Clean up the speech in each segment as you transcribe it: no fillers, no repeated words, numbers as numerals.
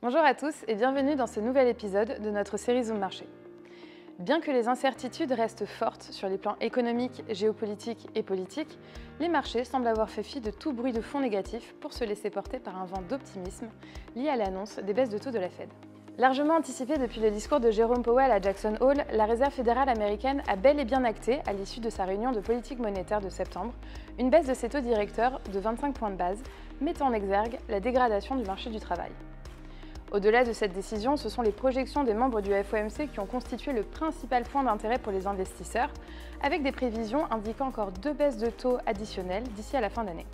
Bonjour à tous et bienvenue dans ce nouvel épisode de notre série Zoom Marché. Bien que les incertitudes restent fortes sur les plans économiques, géopolitiques et politiques, les marchés semblent avoir fait fi de tout bruit de fond négatif pour se laisser porter par un vent d'optimisme lié à l'annonce des baisses de taux de la Fed. Largement anticipée depuis le discours de Jérôme Powell à Jackson Hole, la Réserve fédérale américaine a bel et bien acté, à l'issue de sa réunion de politique monétaire de septembre, une baisse de ses taux directeurs de 25 points de base, mettant en exergue la dégradation du marché du travail. Au-delà de cette décision, ce sont les projections des membres du FOMC qui ont constitué le principal point d'intérêt pour les investisseurs, avec des prévisions indiquant encore 2 baisses de taux additionnelles d'ici à la fin d'année.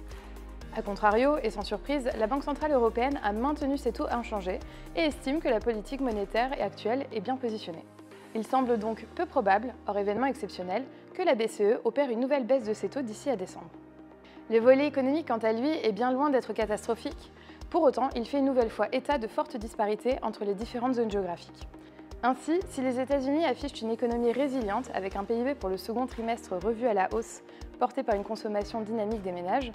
A contrario, et sans surprise, la Banque centrale européenne a maintenu ses taux inchangés et estime que la politique monétaire actuelle est bien positionnée. Il semble donc peu probable, hors événement exceptionnel, que la BCE opère une nouvelle baisse de ses taux d'ici à décembre. Le volet économique, quant à lui, est bien loin d'être catastrophique. Pour autant, il fait une nouvelle fois état de fortes disparités entre les différentes zones géographiques. Ainsi, si les États-Unis affichent une économie résiliente avec un PIB pour le second trimestre revu à la hausse, porté par une consommation dynamique des ménages,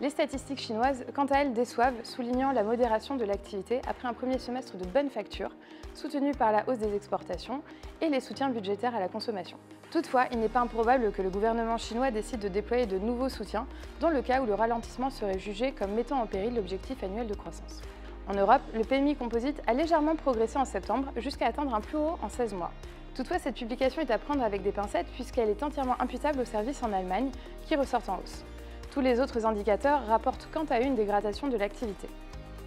les statistiques chinoises, quant à elles, déçoivent, soulignant la modération de l'activité après un premier semestre de bonne facture, soutenu par la hausse des exportations et les soutiens budgétaires à la consommation. Toutefois, il n'est pas improbable que le gouvernement chinois décide de déployer de nouveaux soutiens, dans le cas où le ralentissement serait jugé comme mettant en péril l'objectif annuel de croissance. En Europe, le PMI composite a légèrement progressé en septembre jusqu'à atteindre un plus haut en 16 mois. Toutefois, cette publication est à prendre avec des pincettes puisqu'elle est entièrement imputable aux services en Allemagne, qui ressortent en hausse. Tous les autres indicateurs rapportent quant à eux une dégradation de l'activité.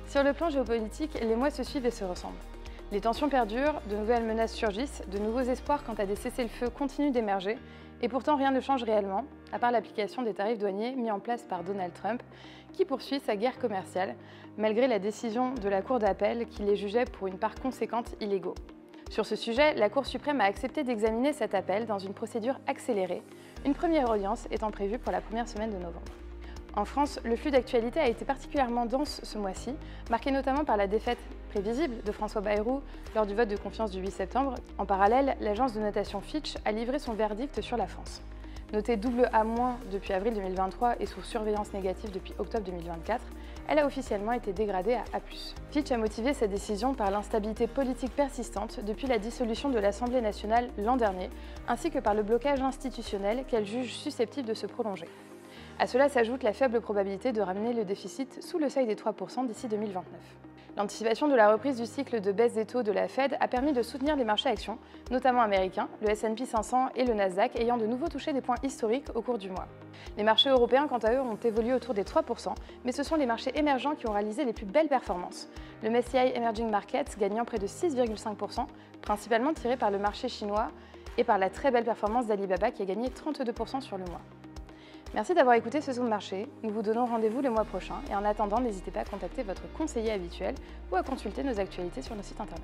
Sur le plan géopolitique, les mois se suivent et se ressemblent. Les tensions perdurent, de nouvelles menaces surgissent, de nouveaux espoirs quant à des cessez-le-feu continuent d'émerger, et pourtant rien ne change réellement, à part l'application des tarifs douaniers mis en place par Donald Trump, qui poursuit sa guerre commerciale, malgré la décision de la Cour d'appel qui les jugeait pour une part conséquente illégaux. Sur ce sujet, la Cour suprême a accepté d'examiner cet appel dans une procédure accélérée, une première audience étant prévue pour la première semaine de novembre. En France, le flux d'actualité a été particulièrement dense ce mois-ci, marqué notamment par la défaite prévisible de François Bayrou lors du vote de confiance du 8 septembre. En parallèle, l'agence de notation Fitch a livré son verdict sur la France. Notée AA- depuis avril 2023 et sous surveillance négative depuis octobre 2024, elle a officiellement été dégradée à A+. Fitch a motivé sa décision par l'instabilité politique persistante depuis la dissolution de l'Assemblée nationale l'an dernier, ainsi que par le blocage institutionnel qu'elle juge susceptible de se prolonger. À cela s'ajoute la faible probabilité de ramener le déficit sous le seuil des 3% d'ici 2029. L'anticipation de la reprise du cycle de baisse des taux de la Fed a permis de soutenir les marchés actions, notamment américains, le S&P 500 et le Nasdaq ayant de nouveau touché des points historiques au cours du mois. Les marchés européens, quant à eux, ont évolué autour des 3%, mais ce sont les marchés émergents qui ont réalisé les plus belles performances. Le MSCI Emerging Markets gagnant près de 6,5%, principalement tiré par le marché chinois et par la très belle performance d'Alibaba qui a gagné 32% sur le mois. Merci d'avoir écouté ce Zoom Marché. Nous vous donnons rendez-vous le mois prochain et en attendant, n'hésitez pas à contacter votre conseiller habituel ou à consulter nos actualités sur nos sites internet.